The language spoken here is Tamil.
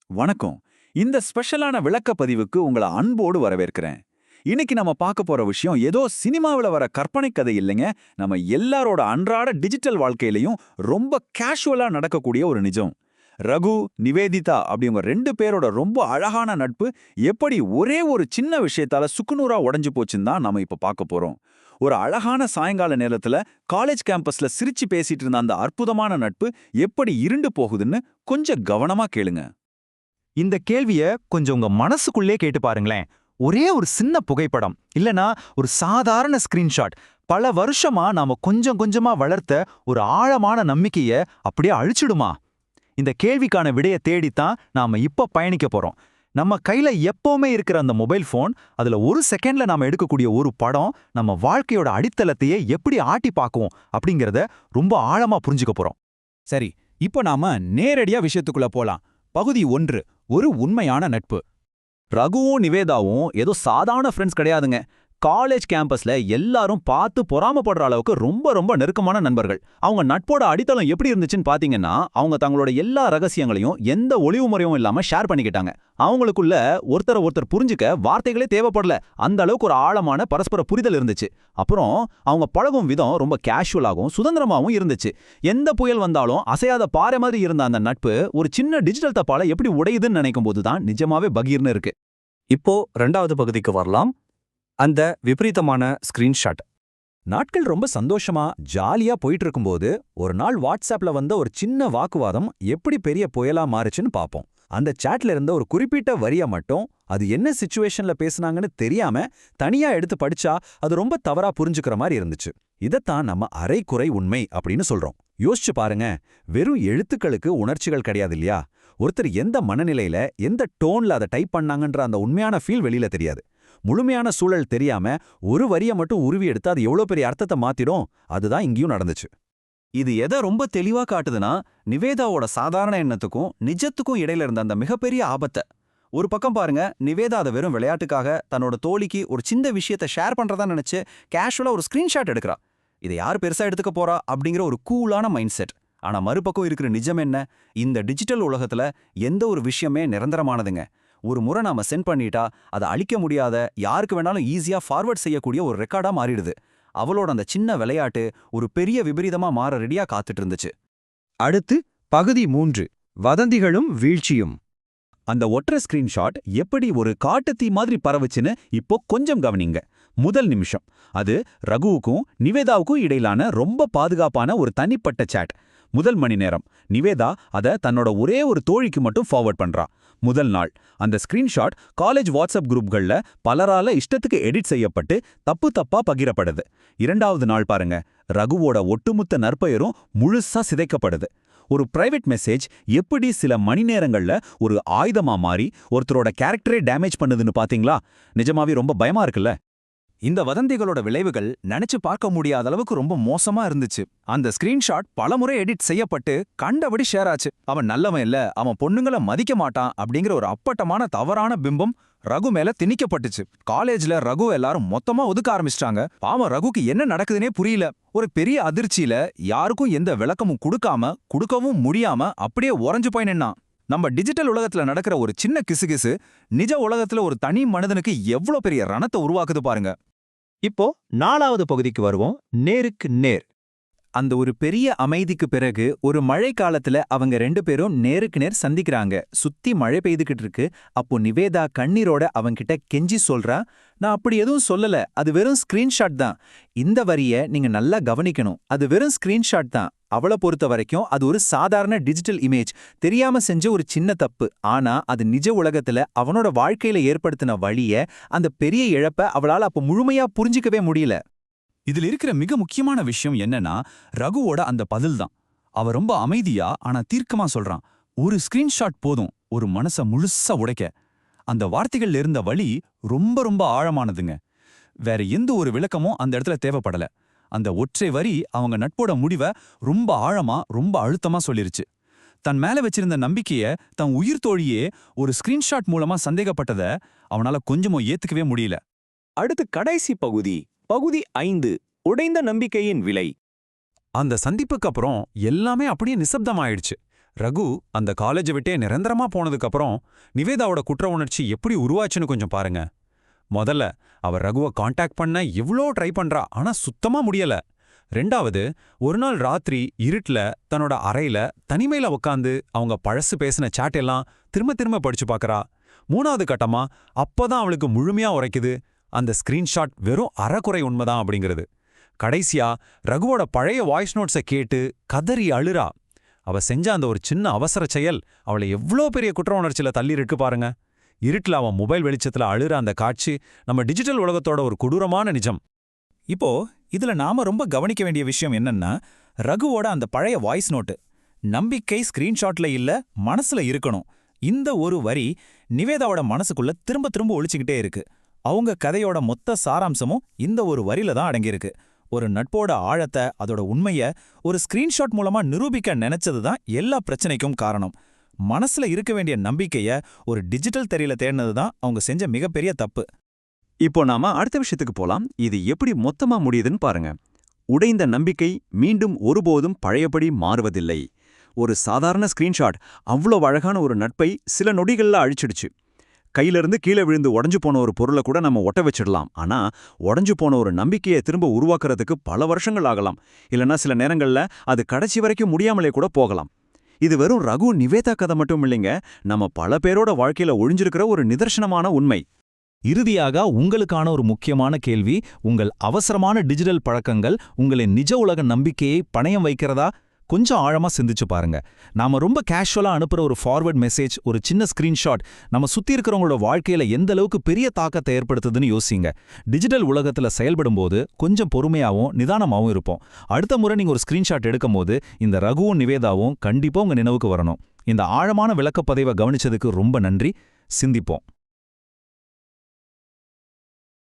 வணக்கம். இந்த ஸ்பெஷலான விளக்கப்பதிவுக்கு உங்களை அன்போடு வரவேற்கிறேன். இன்னைக்கு நம்ம பார்க்க போற விஷயம் ஏதோ சினிமாவில் வர கற்பனை கதை இல்லைங்க. நம்ம எல்லாரோட அன்றாட டிஜிட்டல் வாழ்க்கையிலையும் ரொம்ப கேஷுவலா நடக்கக்கூடிய ஒரு நிஜம். ரகு, நிவேதிதா அப்படிங்க ரெண்டு பேரோட ரொம்ப அழகான நட்பு எப்படி ஒரே ஒரு சின்ன விஷயத்தால சுக்குநூறா உடைஞ்சு போச்சுன்னு தான் நம்ம இப்ப பார்க்க போறோம். ஒரு அழகான சாயங்கால நேரத்துல காலேஜ் கேம்பஸ்ல சிரிச்சு பேசிட்டு இருந்த அந்த அற்புதமான நட்பு எப்படி இருண்டு போகுதுன்னு கொஞ்சம் கவனமா கேளுங்க. இந்த கேள்விய கொஞ்சம் உங்க மனசுக்குள்ளே கேட்டு பாருங்களேன். ஒரே ஒரு சின்ன புகைப்படம் இல்லனா ஒரு சாதாரண ஸ்கிரீன்ஷாட் பல வருஷமா நாம கொஞ்சம் கொஞ்சமா வளர்த்த ஒரு ஆழமான நம்பிக்கைய அப்படியே அழிச்சிடுமா? இந்த கேள்விக்கான விடைய தேடித்தான் நாம இப்ப பயணிக்க போறோம். நம்ம கையில எப்பவுமே இருக்கிற அந்த மொபைல் போன், அதுல ஒரு செகண்ட்ல நாம எடுக்கக்கூடிய ஒரு படம் நம்ம வாழ்க்கையோட அடித்தளத்தையே எப்படி ஆட்டி பார்க்கும் அப்படிங்கறத ரொம்ப ஆழமா புரிஞ்சுக்க போறோம். சரி, இப்போ நாம நேரடியா விஷயத்துக்குள்ள போலாம். பகுதி 1, ஒரு உண்மையான நட்பு. ரகுவும் நிவேதாவும் ஏதோ சாதாரண ஃப்ரெண்ட்ஸ் கிடையாதுங்க. காலேஜ் கேம்பஸ்ல எல்லாரும் பார்த்து பொறாமப்படுற அளவுக்கு ரொம்ப ரொம்ப நெருக்கமான நண்பர்கள். அவங்க நட்போட அடித்தளம் எப்படி இருந்துச்சுன்னு பாத்தீங்கன்னா, அவங்க தங்களோட எல்லா ரகசியங்களையும் எந்த ஒளிவு முறையும் இல்லாம ஷேர் பண்ணிக்கிட்டாங்க. அவங்களுக்குள்ள ஒருத்தர் புரிஞ்சுக்க வார்த்தைகளே தேவைப்படல. அந்த அளவுக்கு ஒரு ஆழமான பரஸ்பர புரிதல் இருந்துச்சு. அப்புறம் அவங்க பழகும் விதம் ரொம்ப கேஷுவலாகவும் சுதந்திரமாகவும் இருந்துச்சு. எந்த புயல் வந்தாலும் அசையாத பாறை மாதிரி இருந்த அந்த நட்பு ஒரு சின்ன டிஜிட்டல் தப்பால எப்படி உடையுதுன்னு நினைக்கும் போதுதான் நிஜமாவே பகீர்னு இருக்கு. இப்போ 2வது பகுதிக்கு வரலாம். அந்த விபரீதமான ஸ்கிரீன்ஷாட். நாட்கள் ரொம்ப சந்தோஷமா ஜாலியா போயிட்டு இருக்கும்போது ஒரு நாள் வாட்ஸ்அப்ல வந்த ஒரு சின்ன வாக்குவாதம் எப்படி பெரிய புயலா மாறுச்சுன்னு பாப்போம். அந்த சாட்ல இருந்த ஒரு குறிப்பிட்ட வரிய மட்டும் அது என்ன சிச்சுவேஷன்ல பேசுனாங்கன்னு தெரியாம தனியா எடுத்து படிச்சா அது ரொம்ப தவறா புரிஞ்சுக்கிற மாதிரி இருந்துச்சு. இதத்தான் நம்ம அரைக்குறை உண்மை அப்படின்னு சொல்றோம். யோசிச்சு பாருங்க, வெறும் எழுத்துக்களுக்கு உணர்ச்சிகள் கிடையாது இல்லையா? ஒருத்தர் எந்த மனநிலையில எந்த டோன்ல அதை டைப் பண்ணாங்கன்ற அந்த உண்மையான ஃபீல் வெளியில தெரியாது. முழுமையான சூழல் தெரியாம ஒரு வரிய மட்டும் உருவி எடுத்து அது எவ்வளவு பெரிய அர்த்தத்தை மாத்திடும். அதுதான் இங்கேயும் நடந்துச்சு. இது எதை ரொம்ப தெளிவா காட்டுதுன்னா, நிவேதாவோட சாதாரண எண்ணத்துக்கும் நிஜத்துக்கும் இடையில இருந்த அந்த மிகப்பெரிய ஆபத்தை. ஒரு பக்கம் பாருங்க, நிவேதா அதை வெறும் விளையாட்டுக்காக தன்னோட தோழிக்கு ஒரு சின்ன விஷயத்தை ஷேர் பண்றதா நினைச்சு கேஷுவலா ஒரு ஸ்கிரீன்ஷாட் எடுக்கிறா. இதை யார் பெருசா எடுத்துக்க போறா அப்படிங்கிற ஒரு கூலான மைண்ட் செட். ஆனா மறுபக்கம் இருக்கிற நிஜம் என்ன? இந்த டிஜிட்டல் உலகத்துல எந்த ஒரு விஷயமே நிரந்தரமானதுங்க. ஒரு முறை நாம சென்ட் பண்ணிட்டா அதை அழிக்க முடியாத, யாருக்கு வேணாலும் ஈஸியா ஃபார்வர்ட் செய்யக்கூடிய ஒரு ரெக்கார்டா மாறிடுது. அவளோட அந்த சின்ன விளையாட்டு ஒரு பெரிய விபரீதமா மாற ரெடியா காத்துட்டு இருந்துச்சு. அடுத்து பகுதி 3, வதந்திகளும் வீழ்ச்சியும். அந்த ஒற்றை ஸ்கிரீன்ஷாட் எப்படி ஒரு காட்டுத்தீ மாதிரி பரவுச்சுன்னு இப்போ கொஞ்சம் கவனிங்க. முதல் நிமிஷம் அது ரகுவுக்கும் நிவேதாவுக்கும் இடையிலான ரொம்ப பாதுகாப்பான ஒரு தனிப்பட்ட சாட். முதல் மணி நேரம் நிவேதா அதை தன்னோட ஒரே ஒரு தோழிக்கு மட்டும் ஃபார்வர்ட் பண்றா. முதல் நாள் அந்த ஸ்கிரீன்ஷாட் காலேஜ் வாட்ஸ்அப் குரூப்கள்ல பலரால இஷ்டத்துக்கு எடிட் செய்யப்பட்டு தப்பு தப்பா பகிரப்படுது. 2வது நாள் பாருங்க, ரகுவோட ஒட்டுமொத்த நற்பெயரும் முழுசா சிதைக்கப்படுது. ஒரு பிரைவேட் மெசேஜ் எப்படி சில மணி நேரங்கள்ல ஒரு ஆயுதமா மாறி ஒருத்தரோட கேரக்டரே டேமேஜ் பண்ணுதுன்னு பாத்தீங்களா? நிஜமாவே ரொம்ப பயமா இருக்குல்ல? இந்த வதந்திகளோட விளைவுகள் நினைச்சு பார்க்க முடியாத அளவுக்கு ரொம்ப மோசமா இருந்துச்சு. அந்த ஸ்கிரீன்ஷாட் பலமுறை எடிட் செய்யப்பட்டு கண்டபடி ஷேர் ஆச்சு. அவன் நல்லவன் இல்ல, அவன் பொண்ணுங்களை மதிக்க மாட்டான் அப்படிங்கிற ஒரு அப்பட்டமான தவறான பிம்பம் ரகு மேல திணிக்கப்பட்டுச்சு. காலேஜ்ல ரகு எல்லாரும் மொத்தமா ஒதுக்க ஆரம்பிச்சிட்டாங்க. பாவம் ரகுக்கு என்ன நடக்குதுன்னே புரியல. ஒரு பெரிய அதிர்ச்சியில யாருக்கும் எந்த விளக்கமும் கொடுக்கவும் முடியாம அப்படியே உறைஞ்சு போய் நின்னான். நம்ம டிஜிட்டல் உலகத்துல நடக்கிற ஒரு சின்ன கிசுகிசு நிஜ உலகத்துல ஒரு தனி மனிதனுக்கு எவ்வளவு பெரிய ரணத்தை உருவாக்குது பாருங்க. இப்போ 4வது பகுதிக்கு வருவோம். நேருக்கு நேர். அந்த ஒரு பெரிய அமைதிக்கு பிறகு ஒரு மழை காலத்துல அவங்க 2 பேரும் நேருக்கு நேர் சந்திக்கிறாங்க. சுத்தி மழை பெய்துகிட்டு இருக்கு. அப்போ நிவேதா கண்ணீரோட அவங்கிட்ட கெஞ்சி சொல்றா, நான் அப்படி எதுவும் சொல்லல, அது வெறும் ஸ்கிரீன்ஷாட் தான். இந்த வரிய நீங்க நல்லா கவனிக்கணும், அது வெறும் ஸ்கிரீன்ஷாட் தான். அவளை பொறுத்த வரைக்கும் அது ஒரு சாதாரண டிஜிட்டல் இமேஜ், தெரியாம செஞ்ச ஒரு சின்ன தப்பு. ஆனா அது நிஜ உலகத்துல அவனோட வாழ்க்கையில ஏற்படுத்தின வழிய, அந்த பெரிய இழப்ப அவளால அப்ப முழுமையா புரிஞ்சிக்கவே முடியல. இதில் இருக்கிற மிக முக்கியமான விஷயம் என்னன்னா, ரகுவோட அந்த பதில் தான். அவ ரொம்ப அமைதியா ஆனா தீர்க்கமா சொல்றான், ஒரு ஸ்கிரீன்ஷாட் போதும் ஒரு மனச முழுசா உடைக்க. அந்த வார்த்தைகள்ல இருந்த வலி ரொம்ப ரொம்ப ஆழமானதுங்க. வேற எந்த ஒரு விளக்கமும் அந்த இடத்துல தேவைப்படல. அந்த ஒற்றை வரி அவங்க நட்போட முடிவை ரொம்ப ஆழமா ரொம்ப அழுத்தமா சொல்லிருச்சு. தன் மேல வச்சிருந்த நம்பிக்கைய தன் உயிர் தோழியே ஒரு ஸ்கிரீன்ஷாட் மூலமா சந்தேகப்பட்டத அவனால கொஞ்சமும் ஏத்துக்கவே முடியல. அடுத்து கடைசி பகுதி, பகுதி 5, உடைந்த நம்பிக்கையின் விலை. அந்த சந்திப்புக்கு அப்புறம் எல்லாமே அப்படியே நிசப்தமாயிடுச்சு. ரகு அந்த காலேஜை விட்டே நிரந்தரமா போனதுக்கப்புறம் நிவேதாவோட குற்ற உணர்ச்சி எப்படி உருவாச்சுன்னு கொஞ்சம் பாருங்க. முதல்ல அவ ரகுவை காண்டாக்ட் பண்ண எவ்வளோ ட்ரை பண்றா, ஆனா சுத்தமா முடியல. ரெண்டாவது, ஒரு நாள் ராத்திரி இருட்டுல தன்னோட அறையில தனிமையில உட்காந்து அவங்க பழசு பேசின சாட் எல்லாம் திரும்ப திரும்ப படிச்சு பார்க்கறா. மூணாவது கட்டமா அப்பதான் அவளுக்கு முழுமையா உரைக்குது அந்த ஸ்கிரீன்ஷாட் வெறும் அறக்குறை உண்மைதான் அப்படிங்கிறது. கடைசியா ரகுவோட பழைய வாய்ஸ் நோட்ஸை கேட்டு கதறி அழுறா. அவ செஞ்ச அந்த ஒரு சின்ன அவசர செயல் அவளை எவ்வளோ பெரிய குற்ற உணர்ச்சியில தள்ளி இருக்கு பாருங்க. இருட்டுல அவன் மொபைல் வெளிச்சத்துல அழுற அந்த காட்சி நம்ம டிஜிட்டல் உலகத்தோட ஒரு கொடூரமான நிஜம். இப்போ இதுல நாம ரொம்ப கவனிக்க வேண்டிய விஷயம் என்னன்னா, ரகுவோட அந்த பழைய வாய்ஸ் நோட்டு நம்பிக்கை ஸ்கிரீன்ஷாட்ல இல்ல மனசுல இருக்கணும். இந்த ஒரு வரி நிவேதாவோட மனசுக்குள்ள திரும்ப திரும்ப ஒழிச்சுக்கிட்டே இருக்கு. அவங்க கதையோட மொத்த சாராம்சமும் இந்த ஒரு வரியில தான் அடங்கியிருக்கு. ஒரு நட்போட ஆழத்தை, அதோட உண்மைய ஒரு ஸ்கிரீன்ஷாட் மூலமா நிரூபிக்க நினைச்சது தான் எல்லா பிரச்சனைக்கும் காரணம். மனசுல இருக்க வேண்டிய நம்பிக்கைய ஒரு டிஜிட்டல் திரையில தேடினது தான் அவங்க செஞ்ச மிகப்பெரிய தப்பு. இப்போ நாம அடுத்த விஷயத்துக்கு போலாம். இது எப்படி மொத்தமா முடியுதுன்னு பாருங்க. உடைந்த நம்பிக்கை மீண்டும் ஒருபோதும் பழையபடி மாறுவதில்லை. ஒரு சாதாரண ஸ்கிரீன்ஷாட் அவ்வளோ அழகான ஒரு நட்பை சில நொடிகள்ல அழிச்சிடுச்சு. கையிலிருந்து கீழே விழுந்து உடஞ்சு போன ஒரு பொருளை கூட நம்ம ஒட்ட வச்சிடலாம். ஆனா உடஞ்சு போன ஒரு நம்பிக்கையை திரும்ப உருவாக்குறதுக்கு பல வருஷங்கள் ஆகலாம். இல்லைன்னா சில நேரங்கள்ல அது கடைசி வரைக்கும் முடியாமலே கூட போகலாம். இது வெறும் ரகு நிவேதா கதை மட்டும் இல்லைங்க, நம்ம பல பேரோட வாழ்க்கையில ஒழிஞ்சிருக்கிற ஒரு நிதர்சனமான உண்மை. இறுதியாக உங்களுக்கான ஒரு முக்கியமான கேள்வி, உங்கள் அவசரமான டிஜிட்டல் பழக்கங்கள் உங்களின் நிஜ உலக நம்பிக்கையை பணயம் வைக்கிறதா? கொஞ்சம் ஆழமா சிந்திச்சு பாருங்க. நாம ரொம்ப கேஷுவலா அனுப்புற ஒரு ஃபார்வர்ட் மெசேஜ், ஒரு சின்ன ஸ்கிரீன்ஷாட் நம்ம சுத்தி இருக்கிறவங்களோட வாழ்க்கையில எந்த அளவுக்கு பெரிய தாக்கத்தை ஏற்படுத்துதுன்னு யோசிங்க. டிஜிட்டல் உலகத்துல செயல்படும்போது கொஞ்சம் பொறுமையாவும் நிதானமாவும் இருப்போம். அடுத்த முறை நீங்க ஒரு ஸ்கிரீன்ஷாட் எடுக்கும்போது இந்த ரகுவும் நிவேதாவும் கண்டிப்பா உங்க நினைவுக்கு வரணும். இந்த ஆழமான விளக்கப்பதிவை கவனிச்சதுக்கு ரொம்ப நன்றி. சிந்திப்போம்.